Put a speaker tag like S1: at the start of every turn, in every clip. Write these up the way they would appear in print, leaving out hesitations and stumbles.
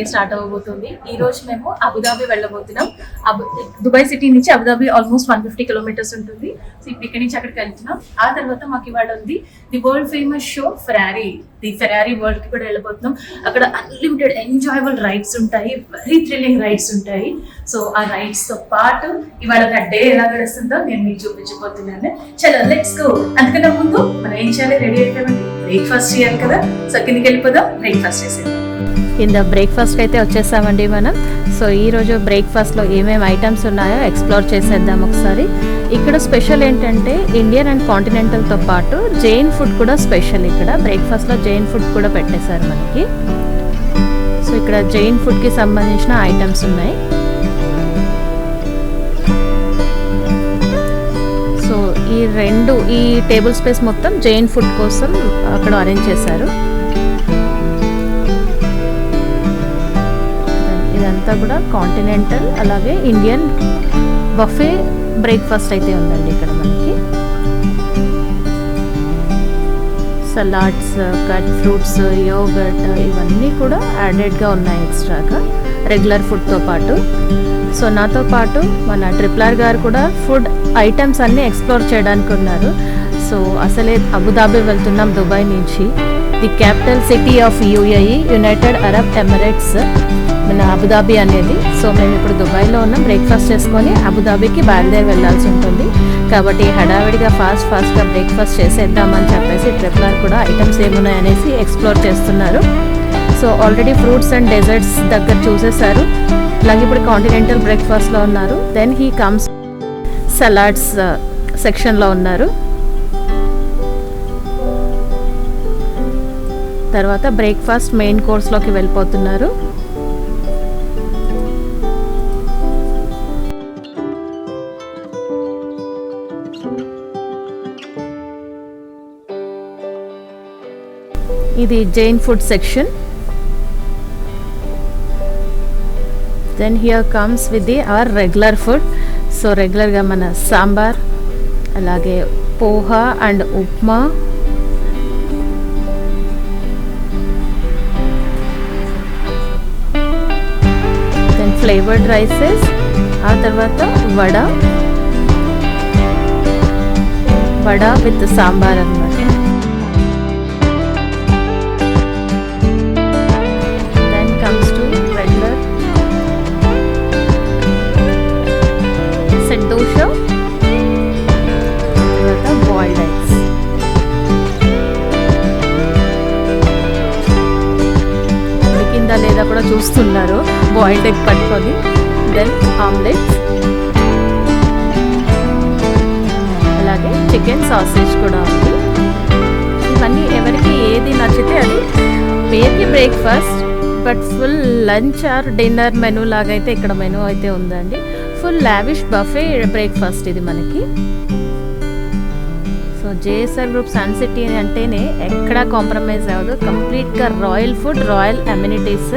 S1: Start అవ్వబోతుంది. ఈ రోజు మేము అబుదాబి వెళ్ళబోతున్నాం. దుబాయ్ సిటీ నుంచి అబుదాబి ఆల్మోస్ట్ 150 కిలోమీటర్స్ ఉంటుంది. సో ఇక్కడి నుంచి అక్కడికి వెళ్తున్నాం. ఆ తర్వాత మాకు ఇవాళ ఉంది the world famous show Ferrari. The Ferrari world కి కూడా వెళ్ళబోతున్నాం. అక్కడ అన్లిమిటెడ్ ఎంజాయబుల్ రైడ్స్ ఉంటాయి, వెరీ థ్రిల్లింగ్ రైడ్స్ ఉంటాయి. సో ఆ రైడ్స్ తో పాటు ఇవాళ నా డే ఎలా గడుస్తుందో నేను మీకు చూపించబోతున్నాను. చలో లెట్స్ గో. అందుకన్నా ముందు మనం ఏం చేయాలి, రెడీ అయిపోయింది, బ్రేక్ఫాస్ట్ చేయాలి కదా. సో కిందకి వెళ్ళిపోదాం, బ్రేక్ఫాస్ట్ చేసేద్దాం.
S2: కింద బ్రేక్ఫాస్ట్కి అయితే వచ్చేసామండి మనం. సో ఈరోజు బ్రేక్ఫాస్ట్లో ఏమేమి ఐటమ్స్ ఉన్నాయో ఎక్స్ప్లోర్ చేసేద్దాం ఒకసారి. ఇక్కడ స్పెషల్ ఏంటంటే ఇండియన్ అండ్ కాంటినెంటల్తో పాటు జైన్ ఫుడ్ కూడా స్పెషల్. ఇక్కడ బ్రేక్ఫాస్ట్లో జైన్ ఫుడ్ కూడా పెట్టేశారు మనకి. సో ఇక్కడ జైన్ ఫుడ్కి సంబంధించిన ఐటమ్స్ ఉన్నాయి. సో ఈ టేబుల్ స్పేస్ మొత్తం జైన్ ఫుడ్ కోసం అక్కడ అరేంజ్ చేశారు. ఇదంతా కూడా కాంటినెంటల్ అలాగే ఇండియన్ బఫే బ్రేక్ఫాస్ట్ అయితే ఉందండి ఇక్కడ మనకి. సలాడ్స్, కట్ ఫ్రూట్స్, యోగర్ట్ ఇవన్నీ కూడా యాడెడ్గా ఉన్నాయి ఎక్స్ట్రాగా రెగ్యులర్ ఫుడ్తో పాటు. సో నాతో పాటు మన ట్రిప్లర్ గారు కూడా ఫుడ్ ఐటమ్స్ అన్నీ ఎక్స్ప్లోర్ చేయడానికి ఉన్నారు. సో అసలే అబుదాబి వెళ్తున్నాం దుబాయ్ నుంచి. The capital city of UAE, United Arab Emirates మన అబుదాబి అనేది. సో మేము ఇప్పుడు దుబాయ్లో ఉన్నాం. బ్రేక్ఫాస్ట్ చేసుకొని అబుదాబికి బయలుదేరి వెళ్ళాల్సి ఉంటుంది. కాబట్టి హడావిడిగా ఫాస్ట్గా బ్రేక్ఫాస్ట్ చేసేద్దామని చెప్పేసి ట్రిప్లర్ కూడా ఐటమ్స్ ఏమున్నాయనేసి ఎక్స్ప్లోర్ చేస్తున్నారు. So already fruits and desserts దగ్గర చూసేశారు. అలాగే ఇప్పుడు కాంటినెంటల్ బ్రేక్ఫాస్ట్లో ఉన్నారు. దెన్ హీ కమ్స్ సలాడ్స్ సెక్షన్లో ఉన్నారు. తర్వాత బ్రేక్ఫాస్ట్ మెయిన్ కోర్స్లోకి వెళ్ళిపోతున్నారు. ఇది Jain food section. Then here comes with the our regular food. So రెగ్యులర్గా మన సాంబార్, అలాగే poha and upma, then flavoured rices, ఆ తర్వాత వడ విత్ సాంబార్ అన్నమాట. లేదా కూడా చూస్తున్నారు బాయిల్డ్ ఎగ్ పట్టుకొని. దెన్ ఆమ్లెట్స్, అలాగే చికెన్ సాసేజ్ కూడా ఉంది. ఇవన్నీ ఎవరికి ఏది నచ్చితే అది. పేరుకి breakfast, but full lunch or dinner menu లాగా అయితే ఇక్కడ మెనూ అయితే ఉందండి. ఫుల్ లావిష్ బఫే బ్రేక్ఫాస్ట్ ఇది మనకి. So JSR group sun city అంటేనే ఎక్కడా కాంప్రమైజ్ అవ్వదు. కంప్లీట్గా royal food, royal amenities.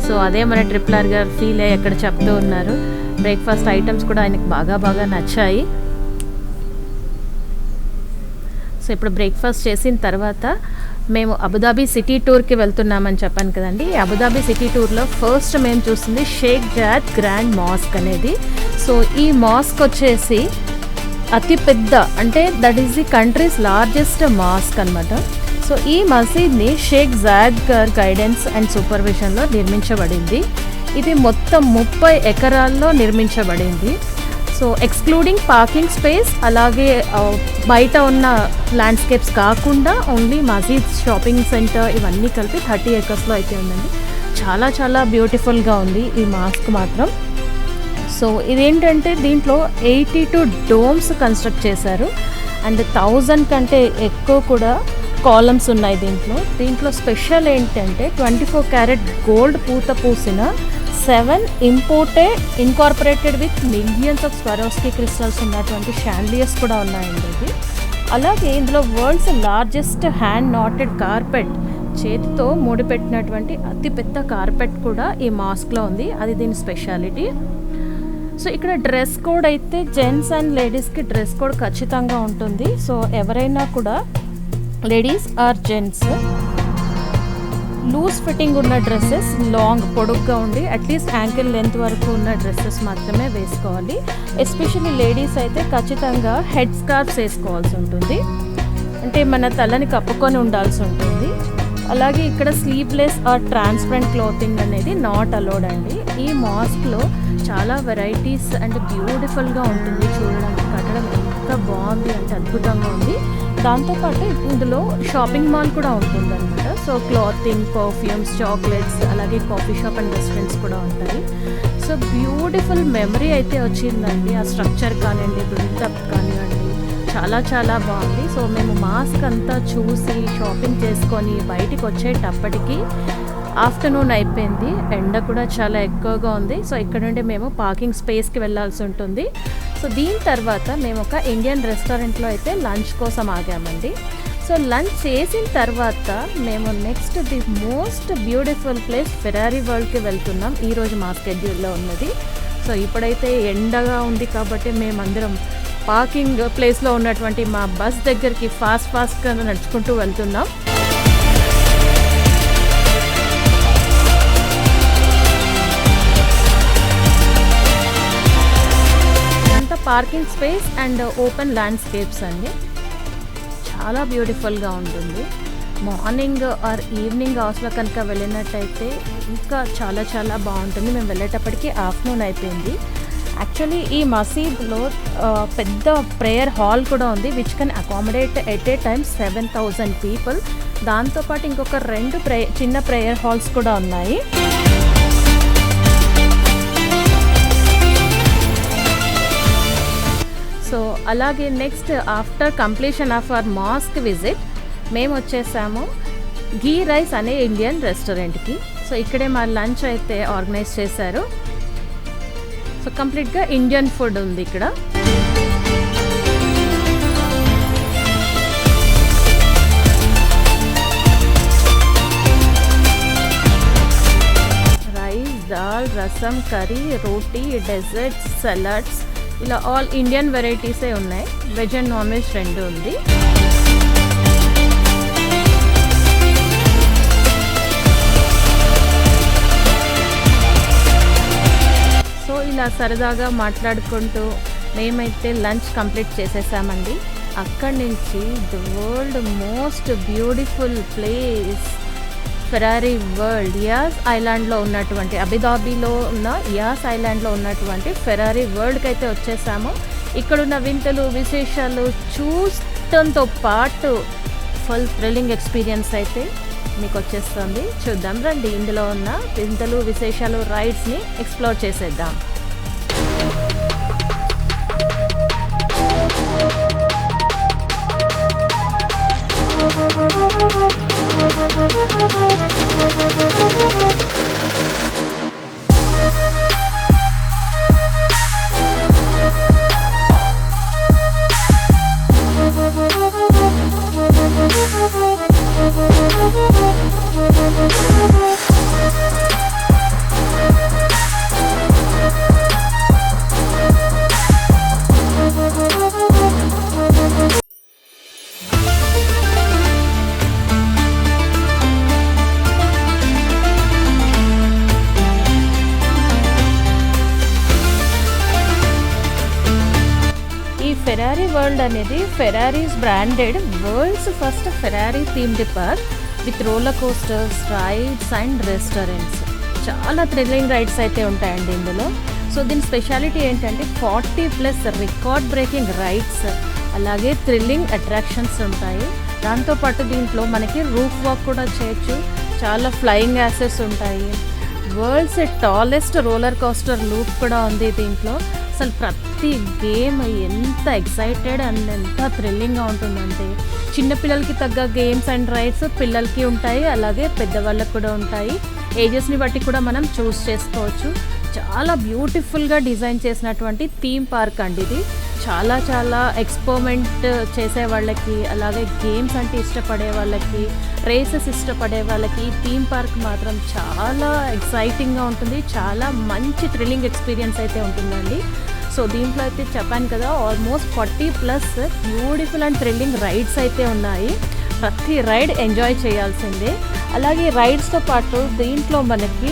S2: So అదే మన ట్రిప్లర్ గారు ఫీల్ అయ్యి ఎక్కడ చెప్తూ ఉన్నారు. బ్రేక్ఫాస్ట్ ఐటమ్స్ కూడా ఆయనకు బాగా నచ్చాయి. సో ఇప్పుడు బ్రేక్ఫాస్ట్ చేసిన తర్వాత మేము అబుదాబి సిటీ టూర్కి వెళ్తున్నామని చెప్పాను కదండి. అబుదాబి సిటీ టూర్లో ఫస్ట్ మేము చూస్తుంది షేక్ జయాద్ గ్రాండ్ మాస్క్ అనేది. సో ఈ మాస్క్ వచ్చేసి అతి పెద్ద, అంటే that is the countries largest mask అనమాట. సో ఈ మసీద్ని షేక్ జయాద్ గారి గైడెన్స్ అండ్ సూపర్విజన్లో నిర్మించబడింది. ఇది మొత్తం 30 ఎకరాల్లో నిర్మించబడింది. సో ఎక్స్క్లూడింగ్ పార్కింగ్ స్పేస్, అలాగే బయట ఉన్న ల్యాండ్స్కేప్స్ కాకుండా ఓన్లీ మసీద్, షాపింగ్ సెంటర్ ఇవన్నీ కలిపి 30 ఎకర్స్లో అయితే ఉందండి. చాలా బ్యూటిఫుల్గా ఉంది ఈ మాస్క్ మాత్రం. సో ఇదేంటంటే దీంట్లో 82 డోమ్స్ కన్స్ట్రక్ట్ చేశారు అండ్ 1000 కంటే ఎక్కువ కూడా కాలమ్స్ ఉన్నాయి దీంట్లో స్పెషల్ ఏంటంటే 24 క్యారెట్ గోల్డ్ పూత పూసిన 7 incorporated with millions of Swarovski crystals ఉన్నటువంటి షాండ్లియర్స్ కూడా ఉన్నాయండి ఇది. అలాగే ఇందులో world's largest hand knotted carpet, చేతితో ముడిపెట్టినటువంటి అతిపెద్ద కార్పెట్ కూడా ఈ మాస్క్లో ఉంది. అది దీని స్పెషాలిటీ. సో ఇక్కడ డ్రెస్ కోడ్ అయితే జెంట్స్ అండ్ లేడీస్కి డ్రెస్ కోడ్ ఖచ్చితంగా ఉంటుంది. సో ఎవరైనా కూడా ladies or gents loose fitting ఉన్న డ్రెస్సెస్, లాంగ్ పొడుగ్గా ఉండి అట్లీస్ట్ యాంకిల్ లెంత్ వరకు ఉన్న డ్రెస్సెస్ మాత్రమే వేసుకోవాలి. ఎస్పెషల్లీ లేడీస్ అయితే ఖచ్చితంగా హెడ్ స్కార్ఫ్స్ వేసుకోవాల్సి ఉంటుంది, అంటే మన తలని కప్పుకొని ఉండాల్సి ఉంటుంది. అలాగే ఇక్కడ స్లీవ్లెస్ ఆర్ ట్రాన్స్పరెంట్ క్లోతింగ్ అనేది నాట్ అలౌడ్ అండి. ఈ మాస్క్లో చాలా వెరైటీస్ అండ్ బ్యూటిఫుల్గా ఉంటుంది చూడడానికి. కట్టడం ఎంత బాగుంది అంటే అద్భుతంగా ఉంది. దాంతోపాటు ఇందులో షాపింగ్ మాల్ కూడా ఉంటుంది అనమాట. సో క్లాతింగ్, పర్ఫ్యూమ్స్, చాక్లెట్స్, అలాగే కాఫీ షాప్ అండ్ రెస్టారెంట్స్ కూడా ఉంటాయి. సో బ్యూటిఫుల్ మెమరీ అయితే వచ్చిందండి. ఆ స్ట్రక్చర్ కానివ్వండి, బిల్డప్ కానివ్వండి, చాలా చాలా బాగుంది. సో మేము మాస్క్ అంతా చూసి షాపింగ్ చేసుకొని బయటికి వచ్చేటప్పటికి ఆఫ్టర్నూన్ అయిపోయింది. ఎండ కూడా చాలా ఎక్కువగా ఉంది. సో ఇక్కడ నుండి మేము పార్కింగ్ స్పేస్కి వెళ్ళాల్సి ఉంటుంది. సో దీని తర్వాత మేము ఒక ఇండియన్ రెస్టారెంట్లో అయితే లంచ్ కోసం ఆగామండి. సో లంచ్ చేసిన తర్వాత మేము next the most beautiful place Ferrari వరల్డ్కి వెళ్తున్నాం. ఈరోజు మా స్కెడ్యూల్లో ఉన్నది. సో ఇప్పుడైతే ఎండగా ఉంది కాబట్టి మేమందరం పార్కింగ్ ప్లేస్లో ఉన్నటువంటి మా బస్ దగ్గరికి ఫాస్ట్గా నడుచుకుంటూ వెళ్తున్నాం. ఇదంతా parking space and open landscapes అండి. చాలా బ్యూటిఫుల్గా ఉంటుంది. మార్నింగ్ ఆర్ ఈవినింగ్ అవర్స్లో కనుక వెళ్ళినట్టయితే ఇంకా చాలా చాలా బాగుంటుంది. మేము వెళ్ళేటప్పటికి ఆఫ్టర్నూన్ అయిపోయింది. యాక్చువల్లీ ఈ మసీద్లో పెద్ద ప్రేయర్ హాల్ కూడా ఉంది, which can accommodate at a time 7,000 people. దాంతోపాటు ఇంకొక 2 చిన్న ప్రేయర్ హాల్స్ కూడా ఉన్నాయి. సో అలాగే next after completion of our mask visit మేము వచ్చేసాము ఘీ రైస్ అనే ఇండియన్ రెస్టారెంట్కి. సో ఇక్కడే మా లంచ్ అయితే ఆర్గనైజ్ చేశారు. సో కంప్లీట్గా ఇండియన్ ఫుడ్ ఉంది ఇక్కడ. రైస్, దాల్, రసం, కర్రీ, రోటీ, డెజర్ట్స్, సలాడ్స్, ఇలా ఆల్ ఇండియన్ వెరైటీసే ఉన్నాయి. వెజ్ అండ్ నాన్ వెజ్ 2 ఉంది. సో ఇలా సరదాగా మాట్లాడుకుంటూ మేమైతే లంచ్ కంప్లీట్ చేసేసామండి. అక్కడి నుంచి the world most beautiful place Ferrari world, Yas ఐలాండ్లో ఉన్నటువంటి, అబుదాబిలో ఉన్న యాస్ ఐలాండ్లో ఉన్నటువంటి ఫెరారీ వరల్డ్కి అయితే వచ్చేసాము. ఇక్కడున్న వింతలు, విశేషాలు చూడటంతో పాటు ఫుల్ థ్రిల్లింగ్ ఎక్స్పీరియన్స్ అయితే మీకు వచ్చేస్తుంది. చూద్దాం రండి, ఇందులో ఉన్న వింతలు, విశేషాలు, రైడ్స్ని ఎక్స్ప్లోర్ చేసేద్దాం. ఫెరారీ వరల్డ్ అనేది Ferrari's branded world's first Ferrari themed park with roller coasters, rides and restaurants. చాలా థ్రిల్లింగ్ రైడ్స్ అయితే ఉంటాయండి ఇందులో. సో దీని స్పెషాలిటీ ఏంటంటే 40+ రికార్డ్ బ్రేకింగ్ రైడ్స్, అలాగే థ్రిల్లింగ్ అట్రాక్షన్స్ ఉంటాయి. దాంతోపాటు దీంట్లో మనకి రూఫ్ వాక్ కూడా చేయొచ్చు. చాలా ఫ్లయింగ్ యాసెస్ ఉంటాయి. World's tallest roller coaster loop కూడా ఉంది దీంట్లో. అసలు ప్రతి గేమ్ ఎంత ఎక్సైటెడ్ అండ్ ఎంత థ్రిల్లింగ్గా ఉంటుందంటే, చిన్నపిల్లలకి తగ్గ గేమ్స్ అండ్ రైడ్స్ పిల్లలకి ఉంటాయి, అలాగే పెద్దవాళ్ళకి కూడా ఉంటాయి. ఏజెస్ని బట్టి కూడా మనం చూస్ చేసుకోవచ్చు. చాలా బ్యూటిఫుల్గా డిజైన్ చేసినటువంటి థీమ్ పార్క్ అండి ఇది. చాలా చాలా ఎక్స్పెరిమెంట్ చేసే వాళ్ళకి, అలాగే గేమ్స్ అంటే ఇష్టపడే వాళ్ళకి, రేసెస్ ఇష్టపడే వాళ్ళకి ఈ థీమ్ పార్క్ మాత్రం చాలా ఎక్సైటింగ్గా ఉంటుంది. చాలా మంచి థ్రిల్లింగ్ ఎక్స్పీరియన్స్ అయితే ఉంటుందండి. సో దీంట్లో అయితే చెప్పాను కదా, almost 40+ beautiful and thrilling rides అయితే ఉన్నాయి. ప్రతి రైడ్ ఎంజాయ్ చేయాల్సిందే. అలాగే రైడ్స్తో పాటు దీంట్లో మనకి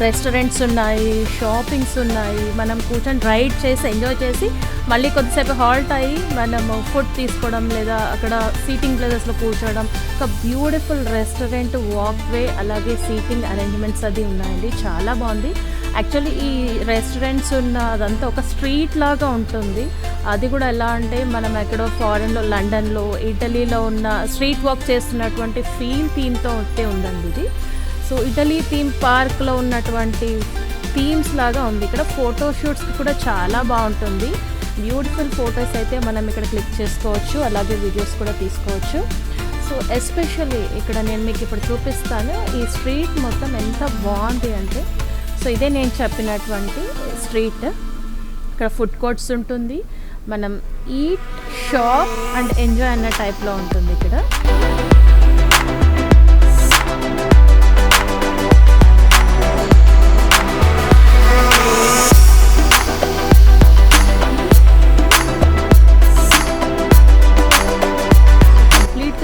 S2: రెస్టారెంట్స్ ఉన్నాయి, షాపింగ్స్ ఉన్నాయి. మనం కూర్చొని రైడ్ చేసి ఎంజాయ్ చేసి మళ్ళీ కొద్దిసేపు హాల్ట్ అయ్యి మనము ఫుడ్ తీసుకోవడం లేదా అక్కడ సీటింగ్ ప్లేసెస్లో కూర్చోవడం. ఒక బ్యూటిఫుల్ రెస్టారెంట్, వాక్వే, అలాగే సీటింగ్ అరేంజ్మెంట్స్ అది ఉన్నాయండి. చాలా బాగుంది. యాక్చువల్లీ ఈ రెస్టారెంట్స్ ఉన్న అదంతా ఒక స్ట్రీట్ లాగా ఉంటుంది. అది కూడా ఎలా అంటే మనం ఎక్కడో ఫారెన్లో, లండన్లో, ఇటలీలో ఉన్న స్ట్రీట్ వాక్ చేస్తున్నటువంటి థీమ్తో ఉందండి ఇది. సో ఇటలీ థీమ్ పార్క్లో ఉన్నటువంటి థీమ్స్ లాగా ఉంది. ఇక్కడ ఫోటోషూట్స్కి కూడా చాలా బాగుంటుంది. బ్యూటిఫుల్ ఫొటోస్ అయితే మనం ఇక్కడ క్లిక్ చేసుకోవచ్చు, అలాగే వీడియోస్ కూడా తీసుకోవచ్చు. సో ఎస్పెషల్లీ ఇక్కడ నేను మీకు ఇప్పుడు చూపిస్తాను. ఈ స్ట్రీట్ మొత్తం ఎంత బాగుంది అంటే, సో ఇదే నేను చెప్పినటువంటి స్ట్రీట్. ఇక్కడ ఫుడ్ కోర్ట్స్ ఉంటుంది. మనం ఈట్, షాప్ అండ్ ఎంజాయ్ అన్న టైప్లో ఉంటుంది ఇక్కడ.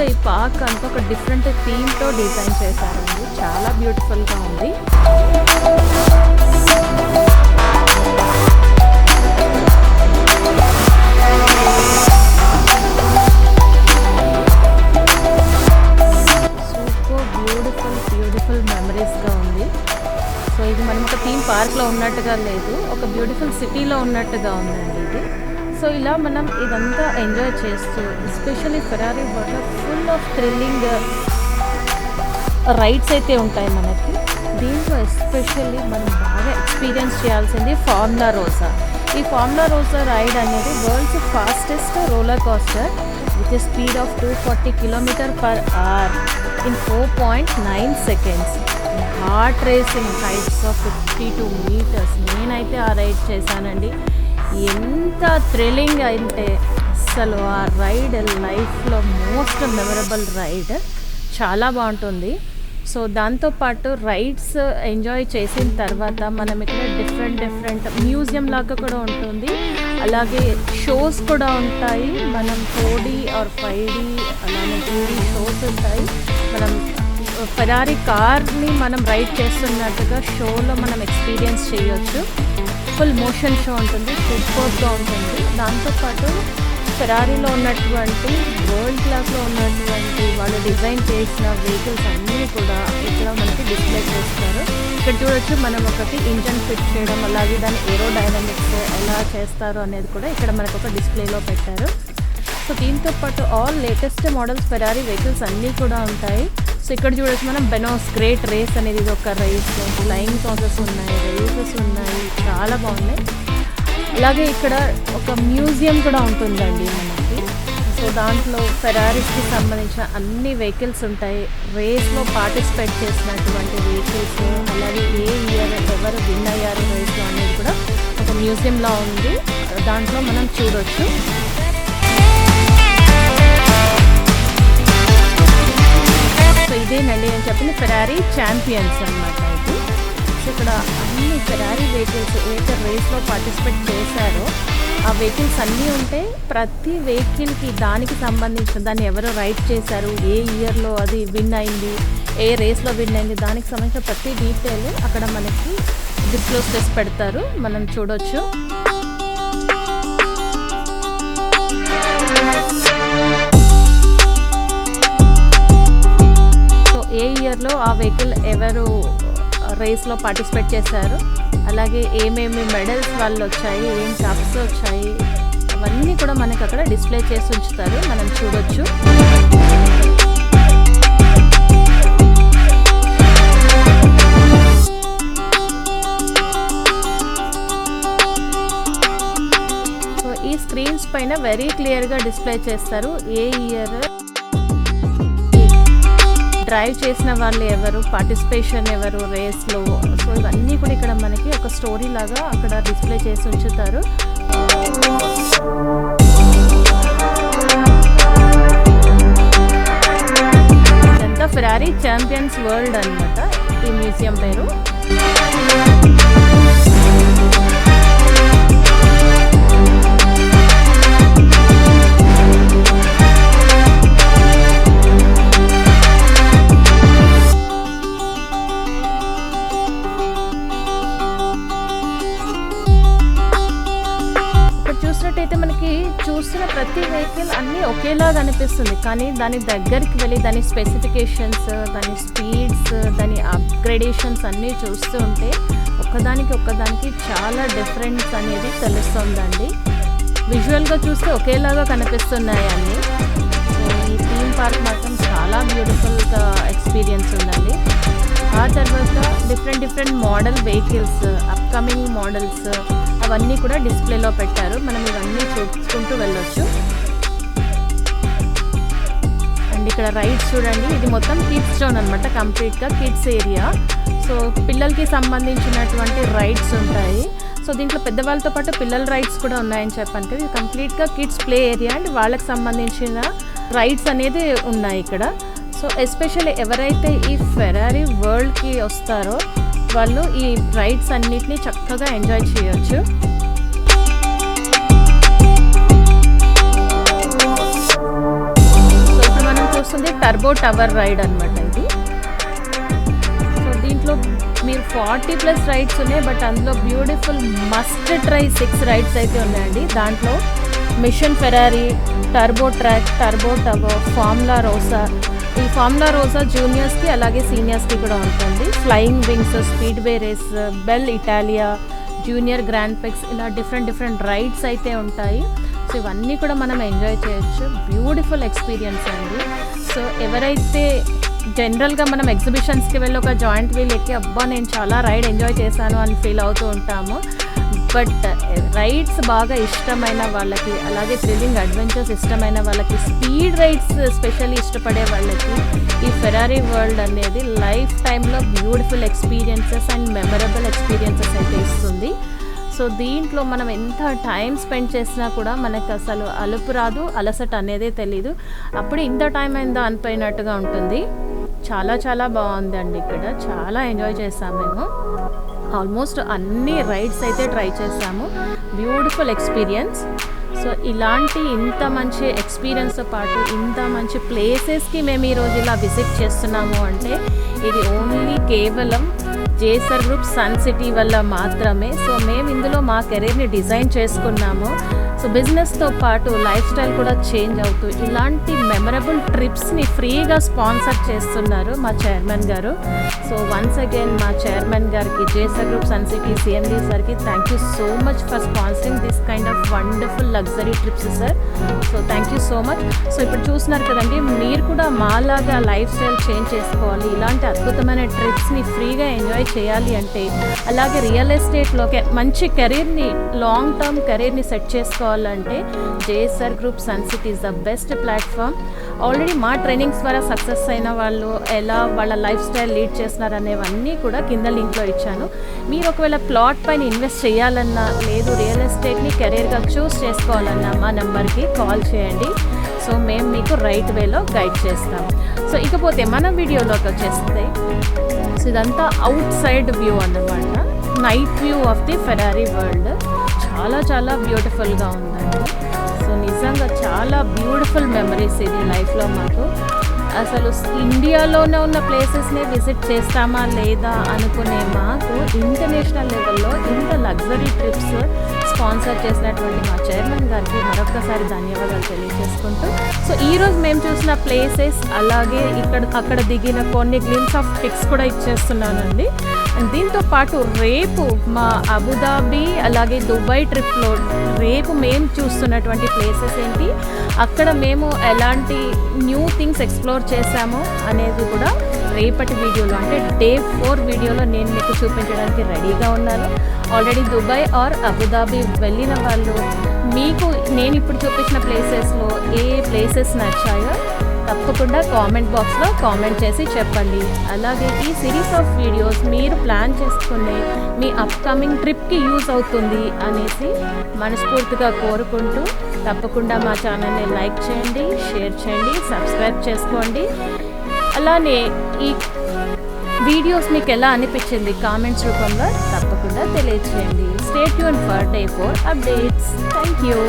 S2: ఈ పార్క్ అంతా ఒక డిఫరెంట్ థీమ్తో డిజైన్ చేశారండి. చాలా బ్యూటిఫుల్గా ఉంది. సూపర్ బ్యూటిఫుల్ మెమరీస్గా ఉంది. సో ఇది మనం ఒక థీమ్ పార్క్లో ఉన్నట్టుగా లేదు, ఒక బ్యూటిఫుల్ సిటీలో ఉన్నట్టుగా ఉందండి ఇది. సో ఇలా మనం ఇదంతా ఎంజాయ్ చేస్తూ, ఎస్పెషల్లీ ఫెరారీ వరల్డ్లో ఫుల్ ఆఫ్ థ్రిల్లింగ్ రైడ్స్ అయితే ఉంటాయి మనకి. దీంట్లో ఎస్పెషల్లీ మనం బాగా ఎక్స్పీరియన్స్ చేయాల్సింది ఫార్ములా రోసా. ఈ ఫార్ములా రోసా రైడ్ అనేది world's fastest roller coaster with a speed of 240 km/h in 4.9 seconds. Heart racing heights of 52 meters. నేనైతే ఆ రైడ్ చేశానండి. ఎంత థ్రిల్లింగ్ అంటే అసలు ఆ రైడ్ లైఫ్లో మోస్ట్ మెమరబుల్ రైడ్. చాలా బాగుంటుంది. సో దాంతోపాటు రైడ్స్ ఎంజాయ్ చేసిన తర్వాత మనం ఇక్కడ డిఫరెంట్ మ్యూజియం లాగా కూడా ఉంటుంది. అలాగే షోస్ కూడా ఉంటాయి. మనం 4D ఆర్ 5D అలానే 2D షోస్ ఉంటాయి. మనం ఫెరారీ కార్ని మనం రైడ్ చేస్తున్నట్టుగా షోలో మనం ఎక్స్పీరియన్స్ చేయొచ్చు. ఫుల్ మోషన్ షో ఉంటుంది, సూపర్గా ఉంటుంది. దాంతోపాటు ఫెరారీలో ఉన్నటువంటి వరల్డ్ క్లాస్లో ఉన్నటువంటి వాళ్ళు డిజైన్ చేసిన వెహికల్స్ అన్నీ కూడా ఇక్కడ మనకి డిస్ప్లే చేస్తారు. ఇక్కడ చూడొచ్చు మనం ఒకటి ఇంజన్ ఫిట్ చేయడం, అలాగే దాని ఏరోడైనమిక్స్ ఎలా చేస్తారు అనేది కూడా ఇక్కడ మనకు ఒక డిస్ప్లేలో పెట్టారు. సో దీంతో పాటు all latest models Ferrari vehicles అన్నీ కూడా ఉంటాయి. సో ఇక్కడ చూడొచ్చు మనం బెనోస్ గ్రేట్ రేస్ అనేది ఇది ఒక రేస్, ఫ్లయింగ్ సాసెస్ ఉన్నాయి, రేసెస్ ఉన్నాయి, చాలా బాగున్నాయి. అలాగే ఇక్కడ ఒక మ్యూజియం కూడా ఉంటుందండి మనకి. సో దాంట్లో ఫెరారీస్కి సంబంధించిన అన్ని వెహికల్స్ ఉంటాయి. రేస్లో పార్టిసిపేట్ చేసినటువంటి వెహికల్స్, అలాగే ఏ ఇయర్ ఎవరు విన్ అయ్యారు రేస్లో అనేది కూడా ఒక మ్యూజియంలో ఉంది. దాంట్లో మనం చూడొచ్చు. సో ఇదేనండి నేను చెప్పిన ఫెరారీ ఛాంపియన్స్ అన్నమాట ఇది. సో ఇక్కడ అన్ని ఫెరారీ వెహికల్స్ ఏదైతే రేస్లో పార్టిసిపేట్ చేశారో ఆ వెహికల్స్ అన్నీ ఉంటే ప్రతి వెహికల్కి దానికి సంబంధించిన దాన్ని ఎవరో రైడ్ చేశారు, ఏ ఇయర్లో అది విన్ అయింది, ఏ రేస్లో విన్ అయింది, దానికి సంబంధించిన ప్రతి డీటెయిల్ అక్కడ మనకి డిస్క్లోజ్ చేసి పెడతారు. మనం చూడొచ్చు. ఏ ఇయర్లో ఆ వెహికల్ ఎవరు రేస్లో పార్టిసిపేట్ చేశారు, అలాగే ఏమేమి మెడల్స్ వాళ్ళు వచ్చాయి, ఏం కప్స్ వచ్చాయి, అవన్నీ కూడా మనకి అక్కడ డిస్ప్లే చేసి ఉంచుతారు. మనం చూడొచ్చు. సో ఈ స్క్రీన్స్ పైన వెరీ క్లియర్గా డిస్ప్లే చేస్తారు ఏ ఇయర్ డ్రైవ్ చేసిన వాళ్ళు ఎవరు, పార్టిసిపేషన్ ఎవరు రేస్లో. సో ఇవన్నీ కూడా ఇక్కడ మనకి ఒక స్టోరీ లాగా అక్కడ డిస్ప్లే చేసి ఉంచుతారు. ఇదంతా ఫెరారీ ఛాంపియన్స్ వరల్డ్ అన్నమాట ఈ మ్యూజియం పేరు. చూసినట్టయితే మనకి చూస్తున్న ప్రతి వెహికల్ అన్నీ ఒకేలాగా అనిపిస్తుంది, కానీ దాని దగ్గరికి వెళ్ళి దాని స్పెసిఫికేషన్స్, దాని స్పీడ్స్, దాని అప్గ్రేడేషన్స్ అన్నీ చూస్తూ ఉంటే ఒక్కదానికి చాలా డిఫరెన్స్ అనేది తెలుస్తుందండి. విజువల్గా చూస్తే ఒకేలాగా కనిపిస్తున్నాయి అన్నీ. సో ఈ థీమ్ పార్క్ మాత్రం చాలా బ్యూటిఫుల్గా ఎక్స్పీరియన్స్ ఉందండి. ఆ తర్వాత different model vehicles, upcoming models అవన్నీ కూడా డిస్ప్లేలో పెట్టారు. మనం ఇవన్నీ చూసుకుంటూ వెళ్ళొచ్చు. అండ్ ఇక్కడ రైడ్స్ చూడండి, ఇది మొత్తం కిడ్స్ జోన్ అనమాట, కంప్లీట్గా కిడ్స్ ఏరియా. సో పిల్లలకి సంబంధించినటువంటి రైడ్స్ ఉంటాయి. సో దీంట్లో పెద్దవాళ్ళతో పాటు పిల్లల రైడ్స్ కూడా ఉన్నాయని చెప్పాను కదా, ఇది కంప్లీట్గా కిడ్స్ ప్లే ఏరియా అండ్ వాళ్ళకి సంబంధించిన రైడ్స్ అనేది ఉన్నాయి ఇక్కడ. సో ఎస్పెషల్లీ ఎవరైతే ఈ ఫెరారీ వరల్డ్కి వస్తారో వాళ్ళు ఈ రైడ్స్ అన్నిటినీ చక్కగా ఎంజాయ్ చేయొచ్చు. సో ఇప్పుడు మనం చూస్తుంది టర్బో టవర్ రైడ్ అనమాట ఇది. సో దీంట్లో మీరు 40+ రైడ్స్ ఉన్నాయి, బట్ అందులో బ్యూటిఫుల్ మస్ట్ ట్రై 6 రైడ్స్ అయితే ఉన్నాయండి. దాంట్లో mission Ferrari, turbo track, turbo tower, formula Rossa. ఈ ఫార్ములా రోసా జూనియర్స్కి అలాగే సీనియర్స్కి కూడా ఉంటుంది. Flying wings, speedway race, bell Italia, junior grand prix, ఇలా డిఫరెంట్ రైడ్స్ అయితే ఉంటాయి. సో ఇవన్నీ కూడా మనం ఎంజాయ్ చేయొచ్చు. బ్యూటిఫుల్ ఎక్స్పీరియన్స్ అండి. సో ఎవరైతే జనరల్గా మనం ఎగ్జిబిషన్స్కి వెళ్ళి ఒక జాయింట్ వీల్ ఎక్కి అబ్బా నేను చాలా రైడ్ ఎంజాయ్ చేశాను అని ఫీల్ అవుతూ ఉంటాము, బట్ రైడ్స్ బాగా ఇష్టమైన వాళ్ళకి, అలాగే థ్రిల్లింగ్ అడ్వెంచర్స్ ఇష్టమైన వాళ్ళకి, స్పీడ్ రైడ్స్ స్పెషల్లీ ఇష్టపడే వాళ్ళకి ఈ ఫెరారీ వరల్డ్ అనేది లైఫ్ టైంలో beautiful experiences and memorable experiences అయితే ఇస్తుంది. సో దీంట్లో మనం ఎంత టైం స్పెండ్ చేసినా కూడా మనకు అసలు అలుపు రాదు, అలసట అనేదే తెలీదు. అప్పుడు ఇంత టైం అయిందా అనిపోయినట్టుగా ఉంటుంది. చాలా బాగుందండి. ఇక్కడ చాలా ఎంజాయ్ చేసాము మేము. ఆల్మోస్ట్ అన్ని రైడ్స్ అయితే ట్రై చేసాము. Beautiful experience. సో ఇలాంటి ఇంత మంచి ఎక్స్పీరియన్స్తో పాటు ఇంత మంచి ప్లేసెస్కి మేము ఈరోజు ఇలా విజిట్ చేస్తున్నాము అంటే ఇది ఓన్లీ కేవలం జేసర్ గ్రూప్ సన్ సిటీ వల్ల మాత్రమే. సో మేము ఇందులో మా కెరీర్ని డిజైన్ చేసుకున్నాము. సో బిజినెస్తో పాటు లైఫ్ స్టైల్ కూడా చేంజ్ అవుతూ ఇలాంటి మెమరబుల్ ట్రిప్స్ని ఫ్రీగా స్పాన్సర్ చేస్తున్నారు మా చైర్మన్ గారు. సో వన్స్ అగైన్ మా చైర్మన్ గారికి, జేసర్ గ్రూప్ సన్ సిటీ CMD సార్కి thank you so much for sponsoring this kind of wonderful luxury trips sir. So thank you so much. So ఇప్పుడు చూస్తున్నారు కదండి, మీరు కూడా మాలాగా లైఫ్ స్టైల్ చేంజ్ చేసుకోవాలి, ఇలాంటి అద్భుతమైన ట్రిప్స్ని ఫ్రీగా ఎంజాయ్ చేయాలి అంటే, అలాగే రియల్ ఎస్టేట్లో మంచి కెరీర్ని, లాంగ్ టర్మ్ కెరీర్ని సెట్ చేసుకోవాలంటే జేసర్ group sun City is the best platform. Already మా ట్రైనింగ్స్ ద్వారా సక్సెస్ అయిన వాళ్ళు ఎలా వాళ్ళ లైఫ్ స్టైల్ లీడ్ చేస్తున్నారు అనేవన్నీ కూడా కింద లింక్లో ఇచ్చాను. మీరు ఒకవేళ ప్లాట్ పైన ఇన్వెస్ట్ చేయాలన్నా, లేదు రియల్ ఎస్టేట్ని కెరీర్గా చూస్ చేసుకోవాలన్నా మా నెంబర్కి కాల్ చేయండి. సో మేము మీకు రైట్ వేలో గైడ్ చేస్తాం. సో ఇకపోతే మన వీడియోలోకి వచ్చేస్తే, సో ఇదంతా అవుట్ సైడ్ వ్యూ అన్నమాట, night view of the Ferrari world. చాలా బ్యూటిఫుల్గా ఉందండి. సో నిజంగా చాలా బ్యూటిఫుల్ మెమరీస్ ఇది లైఫ్లో మాకు. అసలు ఇండియాలోనే ఉన్న ప్లేసెస్నే విజిట్ చేస్తామా లేదా అనుకునే మాకు ఇంటర్నేషనల్ లెవెల్లో ఇంత లగ్జరీ ట్రిప్స్ స్పాన్సర్ చేసినటువంటి మా చైర్మన్ గారికి మరొకసారి ధన్యవాదాలు తెలియజేసుకుంటూ, సో ఈరోజు మేము చూసిన ప్లేసెస్ అలాగే అక్కడ దిగిన కొన్ని గ్లిమ్స్ ఆఫ్ పిక్స్ కూడా ఇచ్చేస్తున్నానండి. అండ్ దీంతో పాటు రేపు మా అబుదాబి అలాగే దుబాయ్ ట్రిప్లో రేపు మేము చూస్తున్నటువంటి ప్లేసెస్ ఏంటి, అక్కడ మేము ఎలాంటి న్యూ థింగ్స్ ఎక్స్ప్లోర్ చేశాము అనేది కూడా రేపటి వీడియోలో, అంటే Day 4 వీడియోలో నేను మీకు చూపించడానికి రెడీగా ఉన్నాను. ఆల్రెడీ దుబాయ్ ఆర్ అబుదాబి వెళ్ళిన వాళ్ళు మీకు నేను ఇప్పుడు చూపించిన ప్లేసెస్లో ఏ ప్లేసెస్ నచ్చాయో తప్పకుండా కామెంట్ బాక్స్లో కామెంట్ చేసి చెప్పండి. అలాగే ఈ సిరీస్ ఆఫ్ వీడియోస్ మీరు ప్లాన్ చేసుకునే మీ అప్కమింగ్ ట్రిప్కి యూజ్ అవుతుంది అనేసి మనస్ఫూర్తిగా కోరుకుంటూ, తప్పకుండా మా ఛానల్ని లైక్ చేయండి, షేర్ చేయండి, సబ్స్క్రైబ్ చేసుకోండి. అలానే ఈ వీడియోస్ మీకు ఎలా అనిపించింది కామెంట్స్ రూపంలో తప్పకుండా తెలియజేయండి. Stay tune for Day 4 updates. Thank you.